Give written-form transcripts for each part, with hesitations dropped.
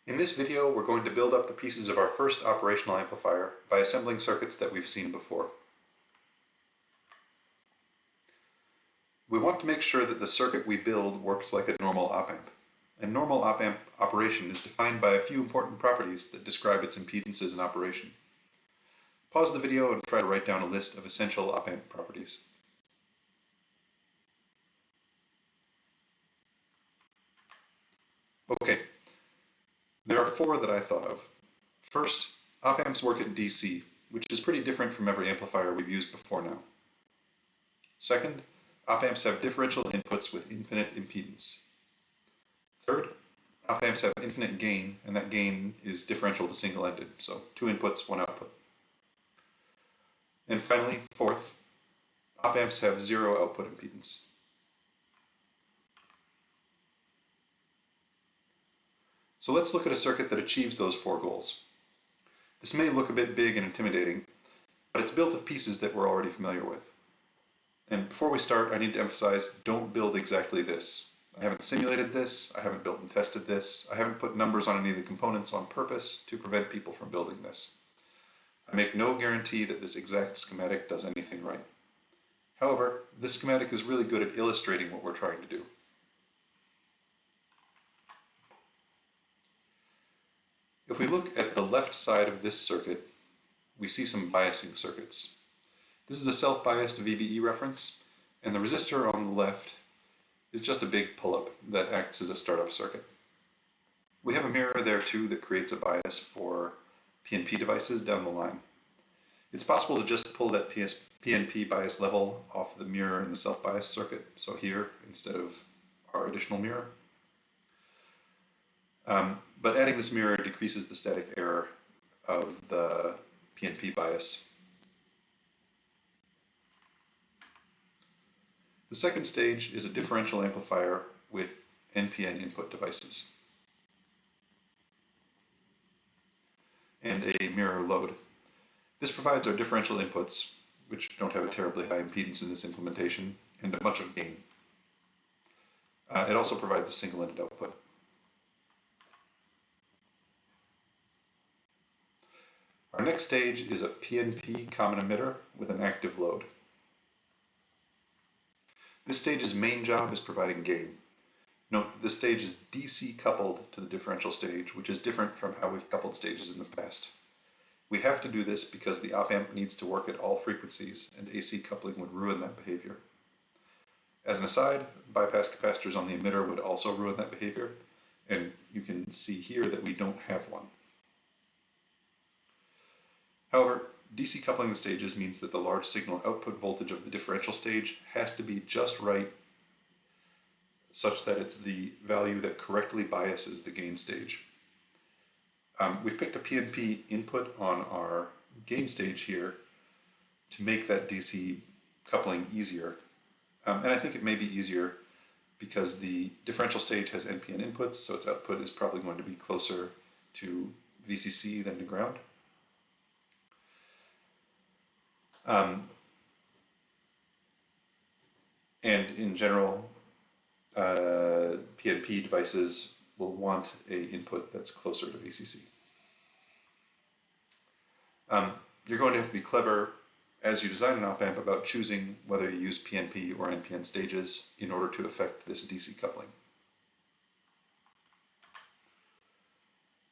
In this video, we're going to build up the pieces of our first operational amplifier by assembling circuits that we've seen before. We want to make sure that the circuit we build works like a normal op-amp. And normal op-amp operation is defined by a few important properties that describe its impedances in operation. Pause the video and try to write down a list of essential op-amp properties. Okay, there are four that I thought of. First, op-amps work at DC, which is pretty different from every amplifier we've used before now. Second, op-amps have differential inputs with infinite impedance. Third, op-amps have infinite gain, and that gain is differential to single-ended, so 2 inputs, 1 output. And finally, fourth, op-amps have 0 output impedance. So let's look at a circuit that achieves those 4 goals. This may look a bit big and intimidating, but it's built of pieces that we're already familiar with. And before we start, I need to emphasize, don't build exactly this. I haven't simulated this, I haven't built and tested this, I haven't put numbers on any of the components on purpose to prevent people from building this. I make no guarantee that this exact schematic does anything right. However, this schematic is really good at illustrating what we're trying to do. If we look at the left side of this circuit, we see some biasing circuits. This is a self-biased VBE reference, and the resistor on the left is just a big pull-up that acts as a startup circuit. We have a mirror there too that creates a bias for PNP devices down the line. It's possible to just pull that PNP bias level off the mirror in the self-biased circuit, so here instead of our additional mirror. But adding this mirror decreases the static error of the PNP bias. The second stage is a differential amplifier with NPN input devices and a mirror load. This provides our differential inputs, which don't have a terribly high impedance in this implementation, and a bunch of gain. It also provides a single-ended output. Our next stage is a PNP common emitter with an active load. This stage's main job is providing gain. Note that this stage is DC coupled to the differential stage, which is different from how we've coupled stages in the past. We have to do this because the op-amp needs to work at all frequencies, and AC coupling would ruin that behavior. As an aside, bypass capacitors on the emitter would also ruin that behavior, and you can see here that we don't have one. However, DC coupling the stages means that the large signal output voltage of the differential stage has to be just right, such that it's the value that correctly biases the gain stage. We've picked a PNP input on our gain stage here to make that DC coupling easier. And I think it may be easier because the differential stage has NPN inputs, so its output is probably going to be closer to VCC than to ground. And in general, PNP devices will want an input that's closer to VCC. You're going to have to be clever as you design an op-amp about choosing whether you use PNP or NPN stages in order to affect this DC coupling.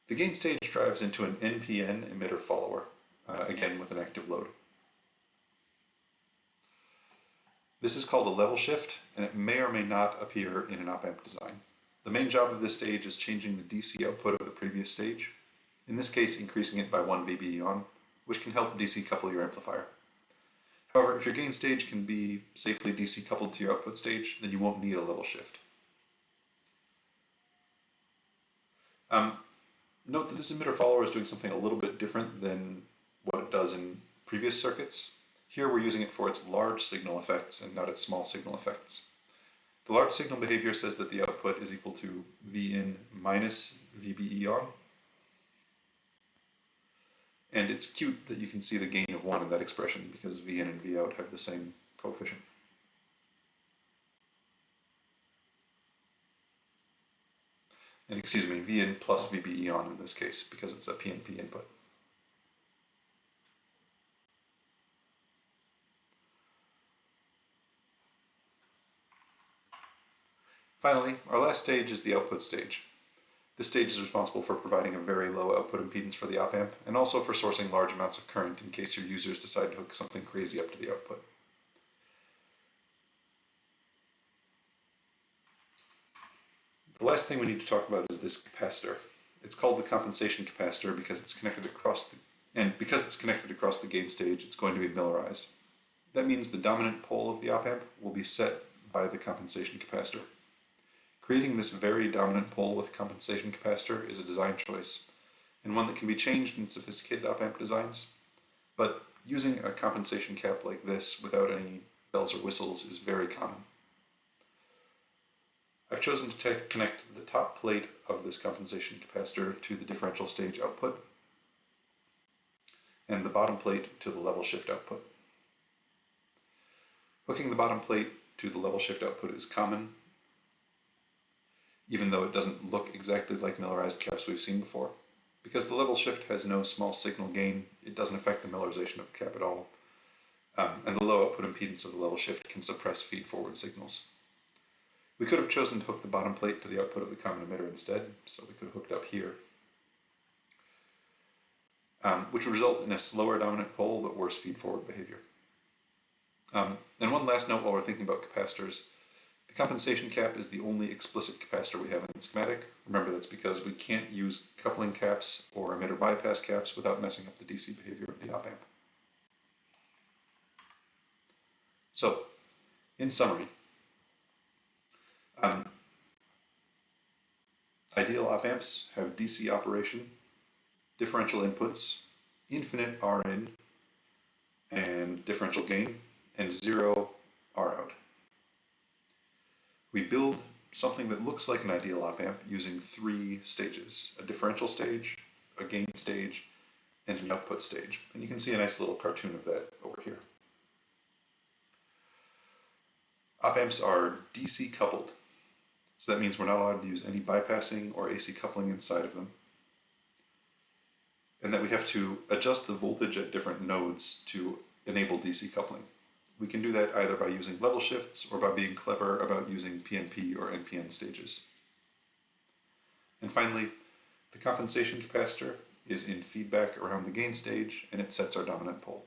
The gain stage drives into an NPN emitter follower, again with an active load. This is called a level shift, and it may or may not appear in an op-amp design. The main job of this stage is changing the DC output of the previous stage, in this case increasing it by 1 VBE on, which can help DC couple your amplifier. However, if your gain stage can be safely DC coupled to your output stage, then you won't need a level shift. Note that this emitter follower is doing something a little bit different than what it does in previous circuits. Here we're using it for its large signal effects and not its small signal effects. The large signal behavior says that the output is equal to Vin minus VBE on. And it's cute that you can see the gain of 1 in that expression because Vin and Vout have the same coefficient. and excuse me, V in plus VBE on in this case, because it's a PNP input. Finally, our last stage is the output stage. This stage is responsible for providing a very low output impedance for the op-amp, and also for sourcing large amounts of current in case your users decide to hook something crazy up to the output. The last thing we need to talk about is this capacitor. It's called the compensation capacitor because it's connected across the gain stage, it's going to be Millerized. That means the dominant pole of the op-amp will be set by the compensation capacitor. Creating this very dominant pole with compensation capacitor is a design choice, and one that can be changed in sophisticated op-amp designs, but using a compensation cap like this without any bells or whistles is very common. I've chosen to connect the top plate of this compensation capacitor to the differential stage output, and the bottom plate to the level shift output. Hooking the bottom plate to the level shift output is common, even though it doesn't look exactly like Millerized caps we've seen before. Because the level shift has no small signal gain, it doesn't affect the Millerization of the cap at all, and the low output impedance of the level shift can suppress feed-forward signals. We could have chosen to hook the bottom plate to the output of the common emitter instead, so we could have hooked up here, which would result in a slower dominant pole but worse feed-forward behavior. And one last note while we're thinking about capacitors. The compensation cap is the only explicit capacitor we have in the schematic. Remember, that's because we can't use coupling caps or emitter bypass caps without messing up the DC behavior of the op-amp. So, in summary, ideal op-amps have DC operation, differential inputs, infinite R-in, and differential gain, and 0 R-out. We build something that looks like an ideal op-amp using 3 stages: a differential stage, a gain stage, and an output stage. And you can see a nice little cartoon of that over here. Op-amps are DC coupled, so that means we're not allowed to use any bypassing or AC coupling inside of them, and that we have to adjust the voltage at different nodes to enable DC coupling. We can do that either by using level shifts or by being clever about using PNP or NPN stages. And finally, the compensation capacitor is in feedback around the gain stage, and it sets our dominant pole.